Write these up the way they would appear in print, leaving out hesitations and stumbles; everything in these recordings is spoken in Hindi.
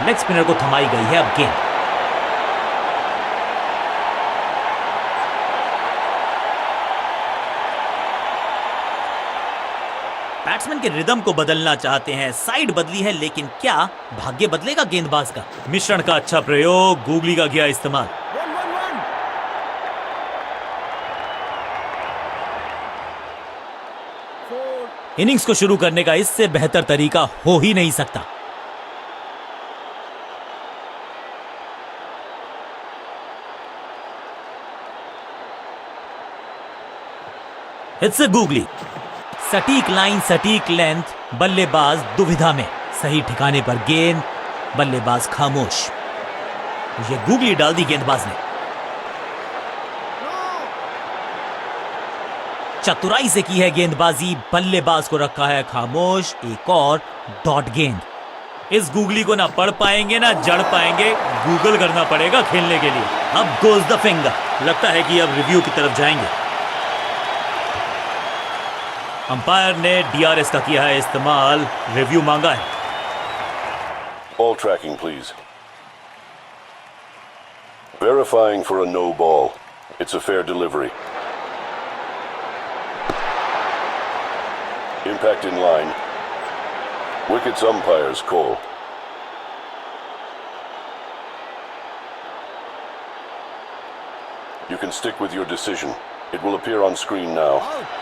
लेग स्पिनर को थमाई गई है अब गेंद। बैट्समैन के रिदम को बदलना चाहते हैं, साइड बदली है, लेकिन क्या भाग्य बदलेगा गेंदबाज का? मिश्रण का अच्छा प्रयोग, गूगली का किया इस्तेमाल। इनिंग्स को शुरू करने का इससे बेहतर तरीका हो ही नहीं सकता। It's a googly. सटीक लाइन, सटीक लेंथ, बल्लेबाज दुविधा में। सही ठिकाने पर गेंद, बल्लेबाज खामोश। ये गूगली डाल दी गेंदबाज ने। चतुराई से की है गेंदबाजी, बल्लेबाज को रखा है खामोश। एक और डॉट गेंद। इस गूगली को ना पढ़ पाएंगे ना जड़ पाएंगे, गूगल करना पड़ेगा खेलने के लिए। अब गोज द फिंगर। लगता है कि अब रिव्यू की तरफ जाएंगे। अंपायर ने डीआरएस का किया है इस्तेमाल, रिव्यू मांगा है। Ball tracking, please. Verifying for a no ball. It's a fair delivery. Impact in line. Wickets umpire's call. You can stick with your decision. It will appear on screen now.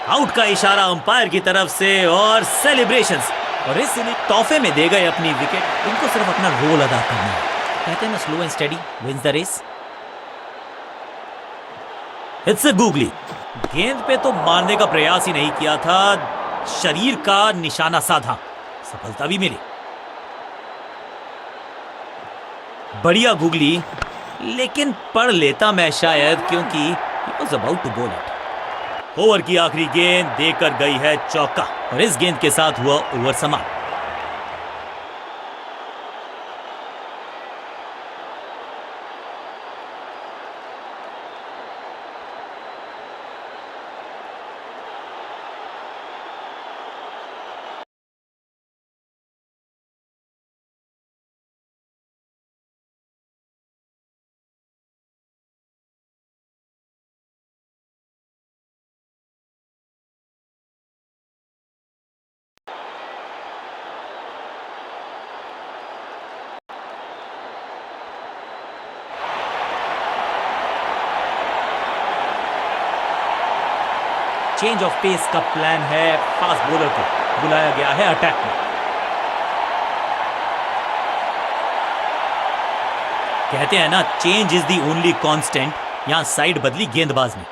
Out का इशारा अंपायर की तरफ से और सेलिब्रेशंस। और इस तोहफे में दे गए अपनी विकेट। इनको सिर्फ अपना रोल अदा करना है। कहते हैं ना, slow and steady wins the race. It's a googly. गेंद पे तो मारने का प्रयास ही नहीं किया था, शरीर का निशाना साधा, सफलता भी मिली। बढ़िया गूगली, लेकिन पढ़ लेता मैं शायद, क्योंकि he was about to bowl it. Over की आखिरी गेंद देकर गई है चौका और इस गेंद के साथ हुआ ओवर समाप्त। चेंज ऑफ पेस का प्लान है। फास्ट बॉलर को बुलाया गया है अटैक में। कहते हैं ना, change is the only constant. यहां साइड बदली गेंदबाज ने।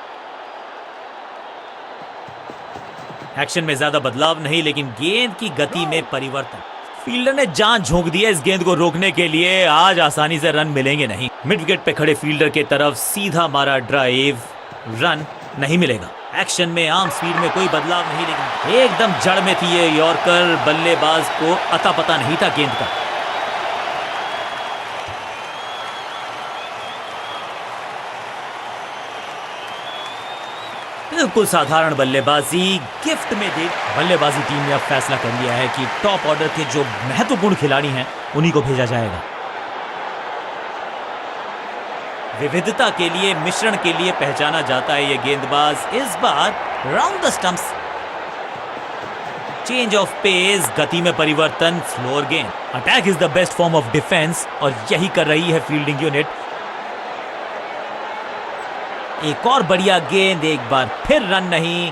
एक्शन में ज्यादा बदलाव नहीं, लेकिन गेंद की गति में परिवर्तन। फील्डर ने जान झोंक दी है इस गेंद को रोकने के लिए। आज आसानी से रन मिलेंगे नहीं। मिड विकेट पे खड़े फील्डर के तरफ सीधा मारा ड्राइव, रन नहीं मिलेगा। एक्शन में आर्म स्पीड में कोई बदलाव नहीं, लेकिन एकदम जड़ में थी ये यॉर्कर। बल्लेबाज को अता पता नहीं था गेंद का। बिल्कुल साधारण बल्लेबाजी गिफ्ट में दे। बल्लेबाजी टीम ने अब फैसला कर लिया है कि टॉप ऑर्डर के जो महत्वपूर्ण खिलाड़ी हैं उन्हीं को भेजा जाएगा। विविधता के लिए, मिश्रण के लिए पहचाना जाता है ये गेंदबाज। इस बार round the stumps. Change of pace, गति में परिवर्तन, स्लोअर गेंद। Attack is the best form of defence और यही कर रही है फील्डिंग यूनिट। एक और बढ़िया गेंद, एक बार फिर रन नहीं।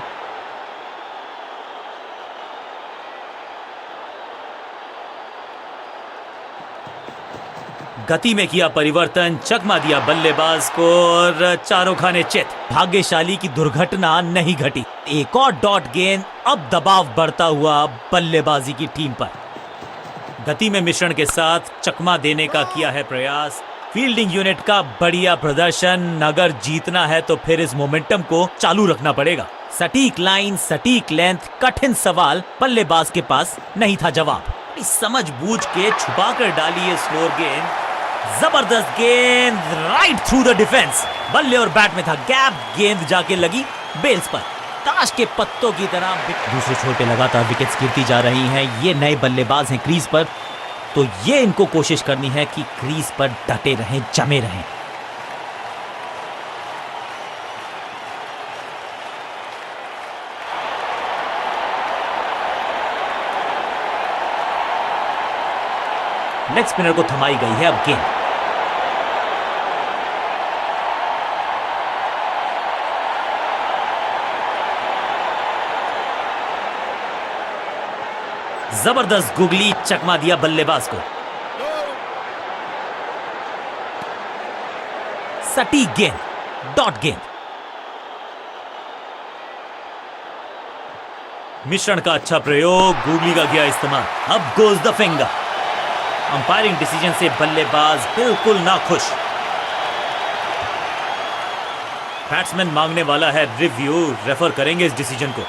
गति में किया परिवर्तन, चकमा दिया बल्लेबाज को और चारों खाने चित। भाग्यशाली की दुर्घटना नहीं घटी। एक और डॉट गेंद। अब दबाव बढ़ता हुआ बल्लेबाजी की टीम पर। गति में मिश्रण के साथ चकमा देने का किया है प्रयास। फील्डिंग यूनिट का बढ़िया प्रदर्शन। अगर जीतना है तो फिर इस मोमेंटम को चालू रखना पड़ेगा। सटीक लाइन, सटीक लेंथ, कठिन सवाल, बल्लेबाज के पास नहीं था जवाब। समझ बूझ के छुपा कर डाली है स्लोअर गेंद। जबरदस्त गेंद, राइट थ्रू द डिफेंस। बल्ले और बैट में था गैप, गेंद जाके लगी बेल्स पर। ताश के पत्तों की तरह दूसरे छोर पे लगातार विकेट्स गिरती जा रही हैं। ये नए बल्लेबाज हैं क्रीज पर, तो ये इनको कोशिश करनी है कि क्रीज पर डटे रहें, जमे रहें। लेग स्पिनर को थमाई गई है अब गेंद। जबरदस्त गुगली चकमा दिया बल्लेबाज को। सटीक गेंद, डॉट गेंद। मिश्रण का अच्छा प्रयोग, गुगली का किया इस्तेमाल। अब goes the finger. Umpiring decision से बल्लेबाज बिल्कुल नाखुश। बैट्समैन मांगने वाला है रिव्यू, रेफर करेंगे इस डिसीजन को।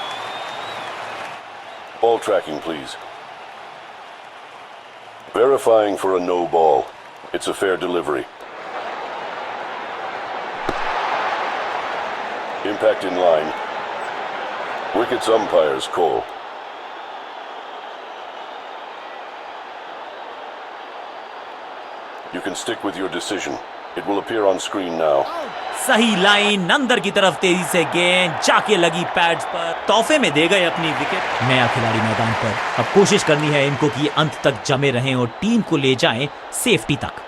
Ball tracking, please. Verifying for a no ball. It's a fair delivery. Impact in line. Wickets umpire's call. You can stick with your decision. It will appear on screen now. सही लाइन, अंदर की तरफ तेजी से गेंद जाके लगी पैड्स पर। तोहफे में दे गए अपनी विकेट। नया खिलाड़ी मैदान पर। अब कोशिश करनी है इनको कि अंत तक जमे रहें और टीम को ले जाएं सेफ्टी तक।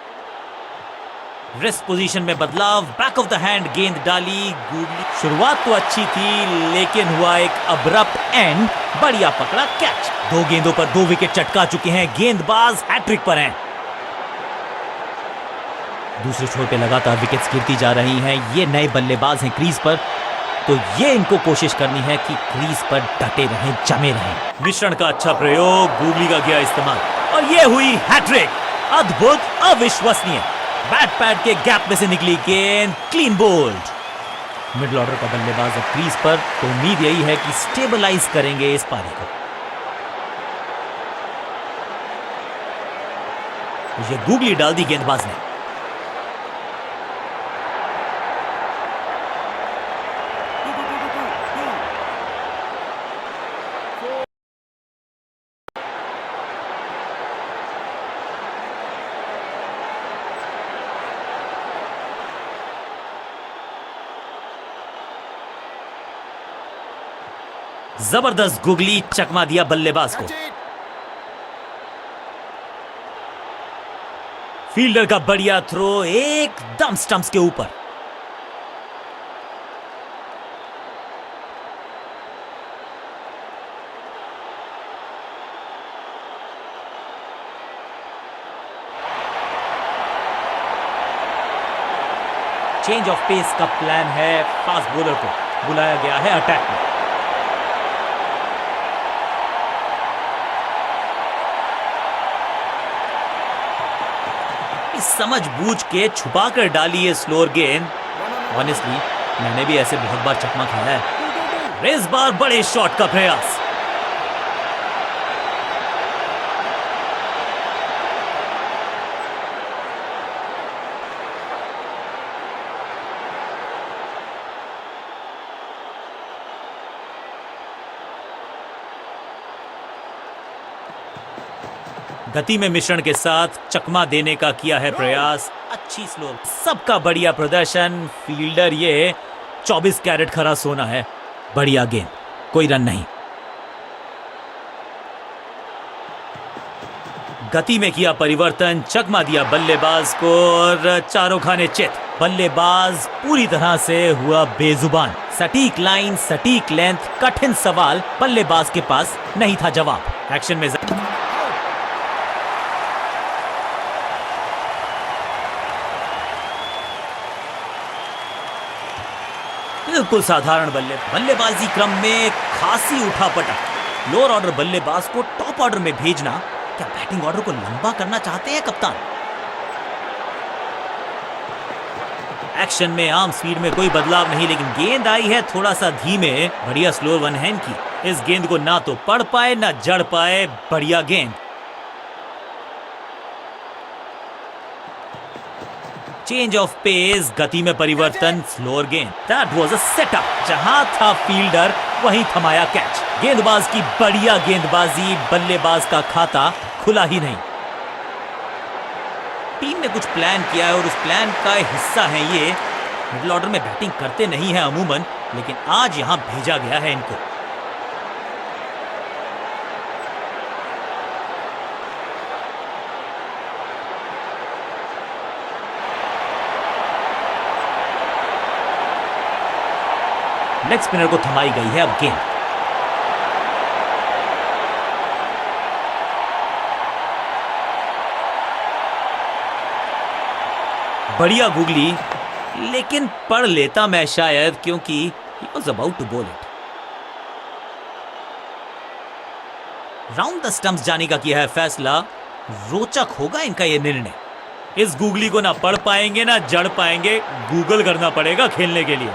रिस्ट पोजीशन में बदलाव, बैक ऑफ द हैंड गेंद डाली। गुगली शुरुआत तो अच्छी थी, लेकिन हुआ एक अब्रप्ट एंड। बढ़िया पकड़ा कैच। 2 गेंदों पर 2 विकेट चटका चुके हैं गेंदबाज, हैट्रिक पर हैं। दूसरे छोर पे लगातार विकेट्स गिरती जा रही हैं। ये नए बल्लेबाज हैं क्रीज पर, तो ये इनको कोशिश करनी है कि क्रीज पर डटे रहें, जमे रहें। मिश्रण का अच्छा प्रयोग, गुगली का किया इस्तेमाल और ये हुई हैट्रिक। अद्भुत, अविश्वसनीय। बैट पैड के गैप में से निकली गेंद, क्लीन बोल्ड। मिडिल ऑर्डर का बल्लेबाज अब क्रीज पर, तो उम्मीद यही है कि स्टेबलाइज करेंगे इस पारी को। ये गुगली डाल दी गेंदबाज ने। जबरदस्त गुगली चकमा दिया बल्लेबाज को। फील्डर का बढ़िया थ्रो एकदम स्टंप्स के ऊपर। चेंज ऑफ पेस का प्लान है। फास्ट बॉलर को बुलाया गया है अटैक में। समझबूझ के छुपा कर डाली है स्लोअर गेंद। ऑनेस्टली मैंने भी ऐसे बहुत बार चकमा खाया है। इस बार बड़े शॉट का प्रयास। गति में मिश्रण के साथ चकमा देने का किया है प्रयास। अच्छी स्लो, सबका बढ़िया प्रदर्शन। फील्डर ये 24 कैरेट खरा सोना है। बढ़िया गेंद, कोई रन नहीं। गति में किया परिवर्तन, चकमा दिया बल्लेबाज को और चारों खाने चित। बल्लेबाज पूरी तरह से हुआ बेजुबान। सटीक लाइन, सटीक लेंथ, कठिन सवाल बल्लेबाज के पास नहीं था जवाब। एक्शन में बिल्कुल साधारण बल्लेबाजी क्रम में खासी उठापटक। लोअर ऑर्डर बल्लेबाज को टॉप ऑर्डर में भेजना, क्या बैटिंग ऑर्डर को लंबा करना चाहते हैं कप्तान? एक्शन में आर्म स्पीड में कोई बदलाव नहीं, लेकिन गेंद आई है थोड़ा सा धीमे। बढ़िया स्लोअर वन हैंड की। इस गेंद को ना तो पढ़ पाए ना जड़ पाए। बढ़िया गेंद। चेंज ऑफ पेस, गति में परिवर्तन, स्लोअर गेंद। That was a setup. जहां था फील्डर वहीं थमाया कैच। गेंदबाज की बढ़िया गेंदबाजी, बल्लेबाज का खाता खुला ही नहीं। टीम ने कुछ प्लान किया है और उस प्लान का हिस्सा है ये। मिडिल ऑर्डर में बैटिंग करते नहीं है अमूमन, लेकिन आज यहां भेजा गया है इनको। लेग स्पिनर को थमाई गई है अब गेंद। बढ़िया गुगली, लेकिन पढ़ लेता मैं शायद, क्योंकि he was about to bowl it। Round the stumps जाने का किया है फैसला। रोचक होगा इनका यह निर्णय। इस गुगली को ना पढ़ पाएंगे ना जड़ पाएंगे, गूगल करना पड़ेगा खेलने के लिए।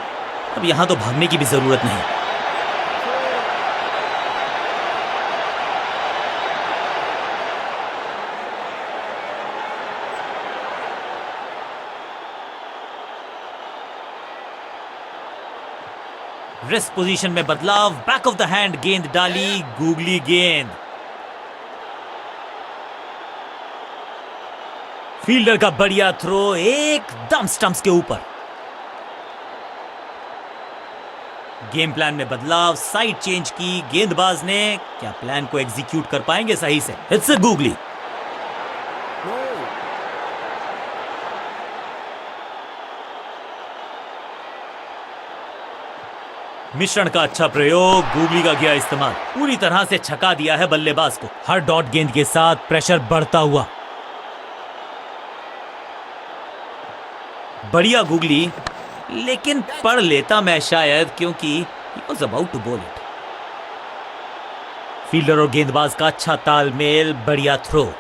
अब यहां तो भागने की भी जरूरत नहीं। रेस्ट पोजीशन में बदलाव, बैक ऑफ द हैंड गेंद डाली, गूगली गेंद। फील्डर का बढ़िया थ्रो एकदम स्टंप्स के ऊपर। गेम प्लान में बदलाव, साइड चेंज की गेंदबाज ने। क्या प्लान को एग्जीक्यूट कर पाएंगे सही से? It's a googly. मिश्रण का अच्छा प्रयोग, गूगली का किया इस्तेमाल, पूरी तरह से छका दिया है बल्लेबाज को। हर डॉट गेंद के साथ प्रेशर बढ़ता हुआ। बढ़िया गूगली, लेकिन पढ़ लेता मैं शायद, क्योंकि he was about to bowl it। Fielder और गेंदबाज का अच्छा तालमेल, बढ़िया थ्रो।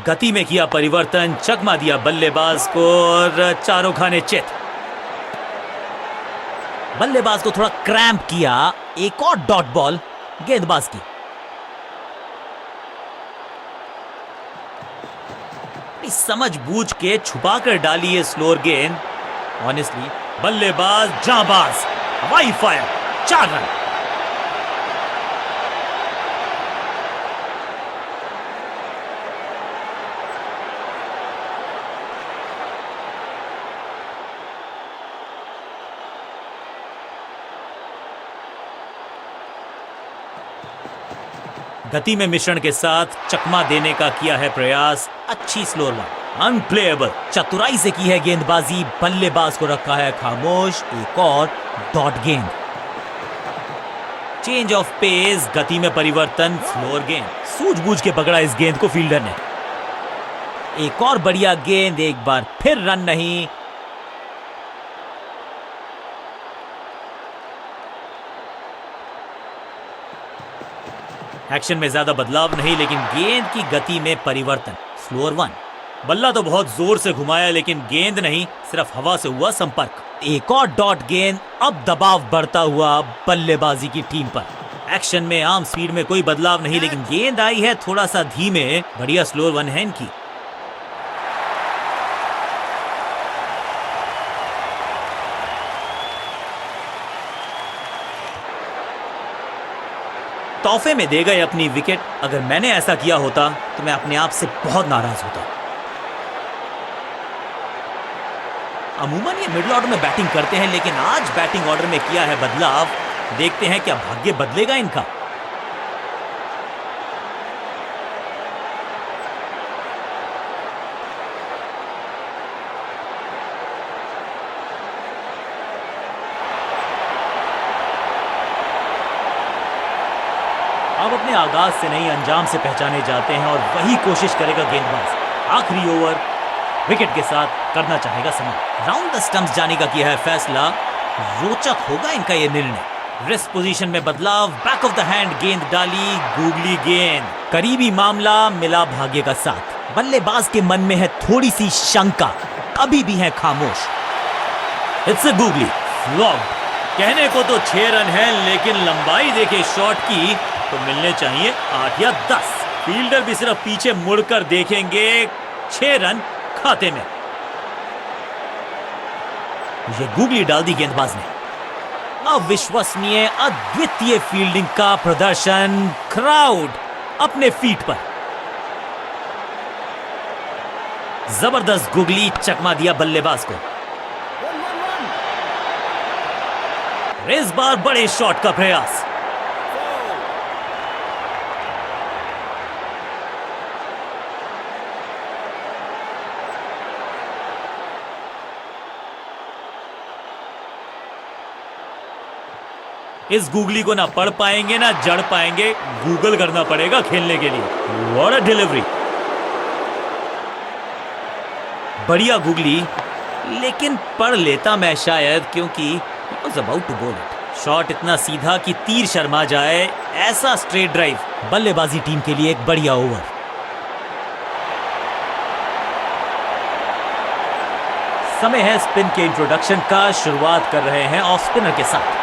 गति में किया परिवर्तन, चकमा दिया बल्लेबाज को और चारों खाने चित। बल्लेबाज को थोड़ा क्रैम्प किया। एक और डॉट बॉल गेंदबाज की। समझ बूझ के छुपा कर डाली है स्लोअर गेंद। ऑनेस्टली बल्लेबाज जाबाज, हवाई फायर, 4 रन। गति में मिश्रण के साथ चकमा देने का किया है प्रयास। अच्छी स्लोअर वन, अनप्लेएबल। चतुराई से की है गेंदबाजी, बल्लेबाज को रखा है खामोश। एक और डॉट गेंद। चेंज ऑफ पेस, गति में परिवर्तन, स्लोअर गेंद। सूझबूझ के पकड़ा इस गेंद को फील्डर ने। एक और बढ़िया गेंद, एक बार फिर रन नहीं। एक्शन में ज्यादा बदलाव नहीं, लेकिन गेंद की गति में परिवर्तन। Slower one. बल्ला तो बहुत जोर से घुमाया, लेकिन गेंद नहीं, सिर्फ हवा से हुआ संपर्क। एक और डॉट गेंद। अब दबाव बढ़ता हुआ बल्लेबाजी की टीम पर। एक्शन में आम स्पीड में कोई बदलाव नहीं, लेकिन गेंद आई है थोड़ा सा धीमे। बढ़िया स्लोअर वन है इनकी। तोहफे में दे गए अपनी विकेट। अगर मैंने ऐसा किया होता तो मैं अपने आप से बहुत नाराज होता। अमूमन ये मिडिल ऑर्डर में बैटिंग करते हैं, लेकिन आज बैटिंग ऑर्डर में किया है बदलाव। देखते हैं क्या भाग्य बदलेगा इनका। अब अपने आगाज से नहीं, अंजाम से पहचाने जाते हैं और वही कोशिश करेगा गेंदबाज। आखिरी ओवर, विकेट के साथ करना चाहेगा समाप्त। राउंड द स्टंप्स जाने का किया है फैसला। रोचक होगा इनका यह निर्णय। रिस्ट पोजीशन में बदलाव, बैक ऑफ द हैंड गेंद डाली, गूगली गेंद। करीबी मामला, मिला भाग्य का साथ। बल्लेबाज के मन में है थोड़ी सी शंका, अभी भी है खामोश। It's a googly, flopped. कहने को तो 6 रन है, लेकिन लंबाई देखे शॉट की तो मिलने चाहिए 8 या 10। फील्डर भी सिर्फ पीछे मुड़कर देखेंगे। 6 रन खाते में। ये गूगली डाल दी गेंदबाज ने। अविश्वसनीय, अद्वितीय फील्डिंग का प्रदर्शन। क्राउड अपने फीट पर। जबरदस्त गूगली, चकमा दिया बल्लेबाज को। इस बार बड़े शॉट का प्रयास। इस गूगली को ना पढ़ पाएंगे ना जड़ पाएंगे, गूगल करना पड़ेगा खेलने के लिए। What a delivery. बढ़िया गूगली, लेकिन पढ़ लेता मैं शायद, क्योंकि I was about to bowl it. Shot इतना सीधा कि तीर शर्मा जाए, ऐसा स्ट्रेट ड्राइव। बल्लेबाजी टीम के लिए एक बढ़िया ओवर। समय है स्पिन के इंट्रोडक्शन का। शुरुआत कर रहे हैं ऑफ स्पिनर के साथ।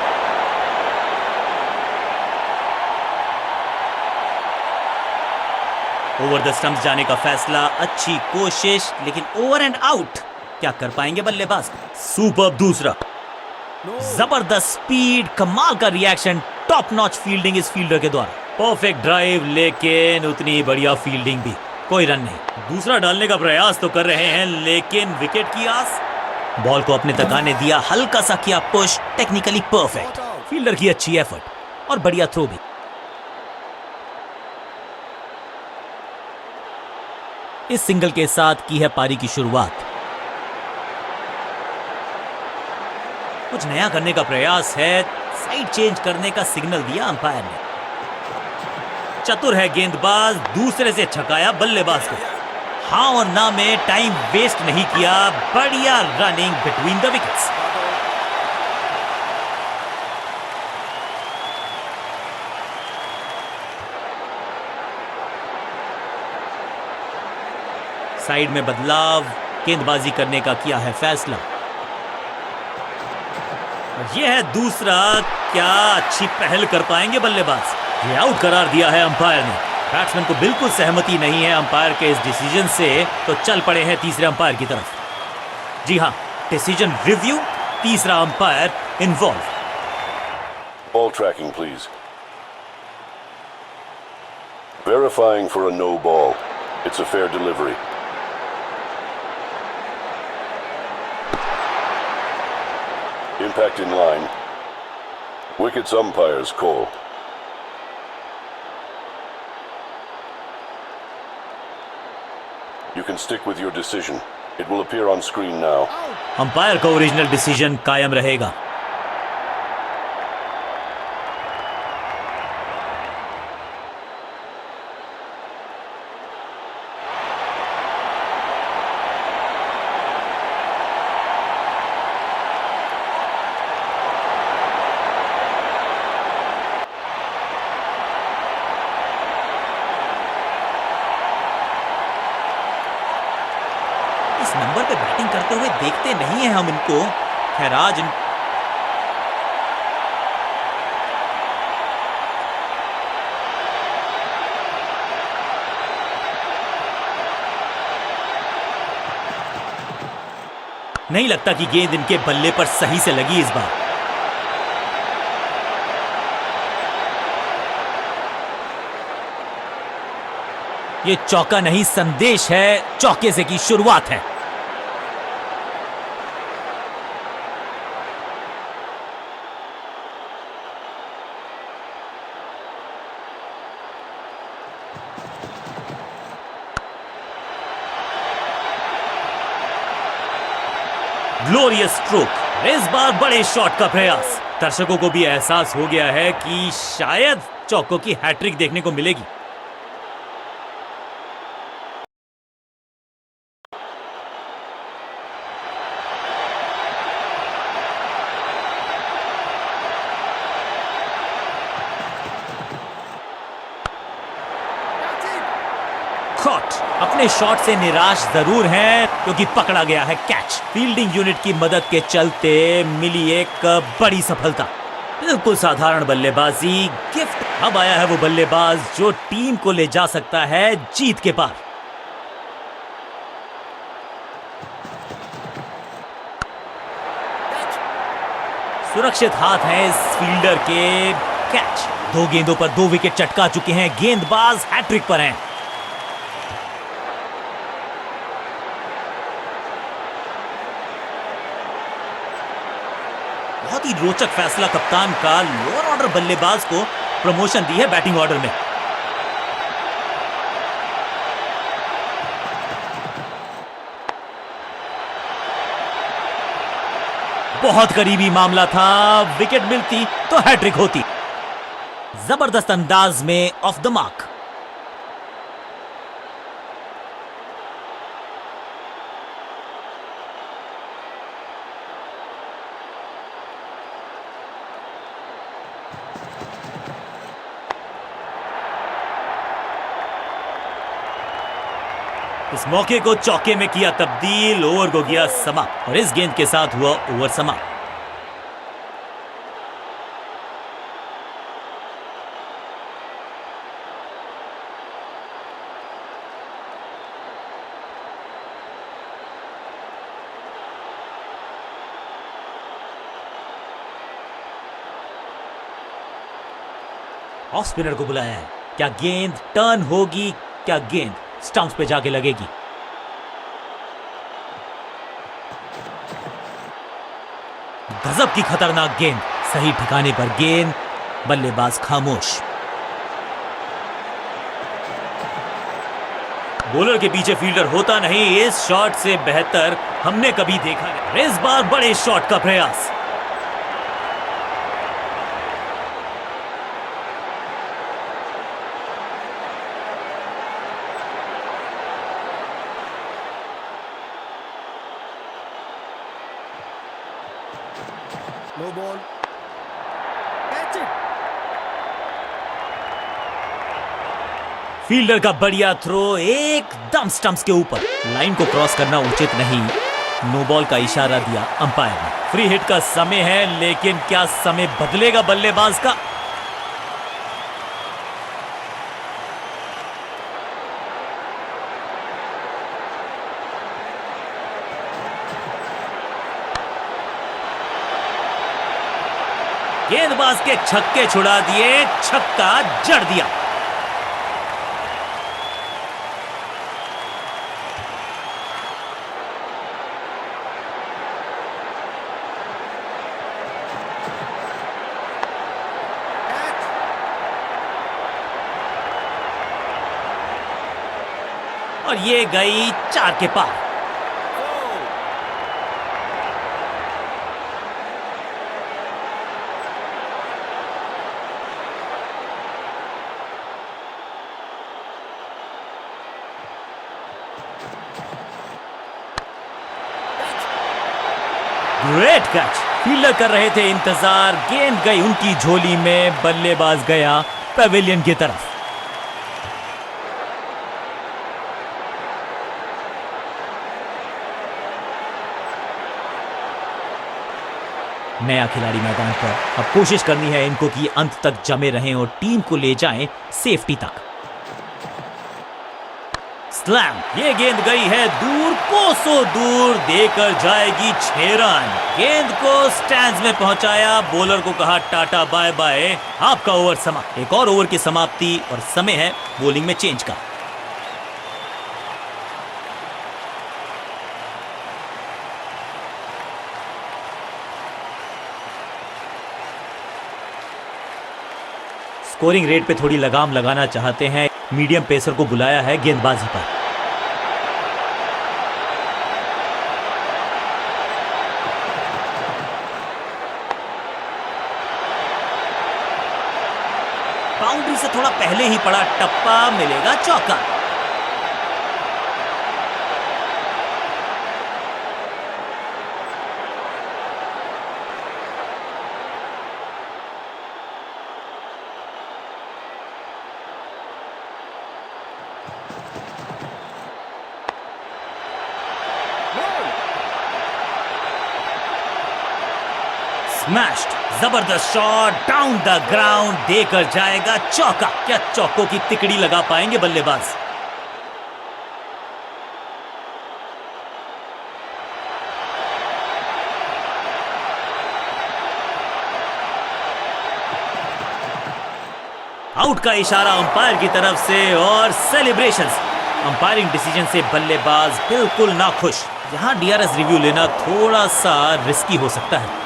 ओवर द स्टंप्स जाने का फैसला। अच्छी कोशिश, लेकिन ओवर एंड आउट। क्या कर पाएंगे बल्लेबाज? सुपर्ब दूसरा। जबरदस्त स्पीड, कमाल का रिएक्शन, टॉप नॉच फील्डिंग इस फील्डर के द्वारा। परफेक्ट ड्राइव, लेकिन उतनी बढ़िया फील्डिंग भी। कोई रन नहीं। दूसरा डालने का प्रयास तो कर रहे हैं, लेकिन विकेट की आस। बॉल को अपने तक आने दिया, हल्का सा किया पुश, टेक्निकली परफेक्ट। फील्डर की अच्छी एफर्ट और बढ़िया थ्रो भी। इस सिंगल के साथ की है पारी की शुरुआत। कुछ नया करने का प्रयास है, साइड चेंज करने का सिग्नल दिया अंपायर ने। चतुर है गेंदबाज, दूसरे से छकाया बल्लेबाज को। हाँ और ना में टाइम वेस्ट नहीं किया। बढ़िया running between the wickets. Side में बदलाव, गेंदबाजी करने का किया है फैसला। यह है दूसरा। क्या अच्छी पहल कर पाएंगे बल्लेबाज। ये आउट करार दिया है अंपायर ने। बैट्समैन को बिल्कुल सहमति नहीं है अंपायर के इस डिसीजन से, तो चल पड़े हैं तीसरे अंपायर की तरफ। जी हां, डिसीजन रिव्यू, तीसरा umpire involve. Ball tracking, please. Verifying for a no ball. It's a fair delivery. Impact in line. Wickets umpire's call. You can stick with your decision. It will appear on screen now. Umpire का ओरिजिनल डिसीजन कायम रहेगा। इस नंबर पे बैटिंग करते हुए देखते नहीं हैं हम इनको। खैर आज नहीं लगता कि गेंद इनके बल्ले पर सही से लगी इस बार। ये चौका नहीं, संदेश है। चौके से की शुरुआत है। Glorious stroke. इस बार बड़े शॉट का प्रयास। दर्शकों को भी एहसास हो गया है कि शायद चौकों की हैट्रिक देखने को मिलेगी। शॉट। अपने शॉट से निराश जरूर हैं क्योंकि पकड़ा गया है कैच। फील्डिंग यूनिट की मदद के चलते मिली एक बड़ी सफलता। बिल्कुल साधारण बल्लेबाजी, गिफ्ट। अब आया है वो बल्लेबाज जो टीम को ले जा सकता है जीत के पार। सुरक्षित हाथ हैं इस फील्डर के। कैच। 2 गेंदों पर 2 विकेट चटका चुके हैं गेंदबाज, हैट्रिक पर हैं। बहुत ही रोचक फैसला कप्तान का। लोअर ऑर्डर बल्लेबाज को प्रमोशन दी है बैटिंग ऑर्डर में। बहुत करीबी मामला था, विकेट मिलती तो हैट्रिक होती। जबरदस्त अंदाज में ऑफ द मार्क। इस मौके को चौके में किया तब्दील, ओवर को किया समाप्त और इस गेंद के साथ हुआ ओवर समाप्त। ऑफ स्पिनर को बुलाया है। क्या गेंद टर्न होगी? क्या गेंद स्टंप्स पे जाके लगेगी? गजब की खतरनाक गेंद, सही ठिकाने पर गेंद, बल्लेबाज खामोश। बॉलर के पीछे फील्डर होता नहीं, इस शॉट से बेहतर हमने कभी देखा नहीं। इस बार बड़े शॉट का प्रयास। No ball. Catch it. Fielder का बढ़िया थ्रो एकदम स्टंप्स के ऊपर। लाइन को क्रॉस करना उचित नहीं। नो बॉल का इशारा दिया अंपायर ने। फ्री हिट का समय है, लेकिन क्या समय बदलेगा बल्लेबाज का? गेंदबाज के छक्के छुड़ा दिए, छक्का जड़ दिया। और ये गई 4 के पार। Great catch. फील्डर कर रहे थे इंतजार, गेंद गई उनकी झोली में, बल्लेबाज गया पवेलियन की तरफ। नया खिलाड़ी मैदान पर, अब कोशिश करनी है इनको कि अंत तक जमे रहें और टीम को ले जाएं सेफ्टी तक। स्लैम। ये गेंद गई है दूर, कोसों दूर, देकर जाएगी 6 रन। गेंद को स्टैंड्स में पहुंचाया, बॉलर को कहा टाटा बाय बाय, आपका ओवर समाप्त। एक और ओवर की समाप्ति और समय है बॉलिंग में चेंज का। स्कोरिंग रेट पे थोड़ी लगाम लगाना चाहते हैं, मीडियम पेसर को बुलाया है गेंदबाजी पर। बाउंड्री से थोड़ा पहले ही पड़ा टप्पा, मिलेगा चौका। स्मैश्ड, जबरदस्त शॉट डाउन द ग्राउंड, देकर जाएगा चौका। क्या चौकों की तिकड़ी लगा पाएंगे बल्लेबाज? आउट का इशारा अंपायर की तरफ से और सेलिब्रेशंस। अंपायरिंग डिसीजन से बल्लेबाज बिल्कुल नाखुश। यहां डीआरएस रिव्यू लेना थोड़ा सा रिस्की हो सकता है।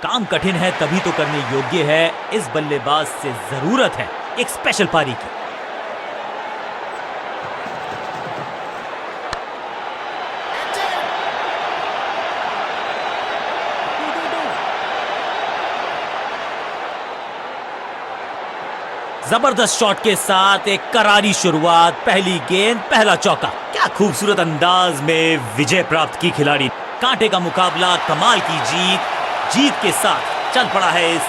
काम कठिन है तभी तो करने योग्य है। इस बल्लेबाज से जरूरत है एक स्पेशल पारी की। जबरदस्त शॉट के साथ एक करारी शुरुआत, पहली गेंद पहला चौका। क्या खूबसूरत अंदाज में विजय प्राप्त की खिलाड़ी। कांटे का मुकाबला, कमाल की जीत के साथ चल पड़ा है इस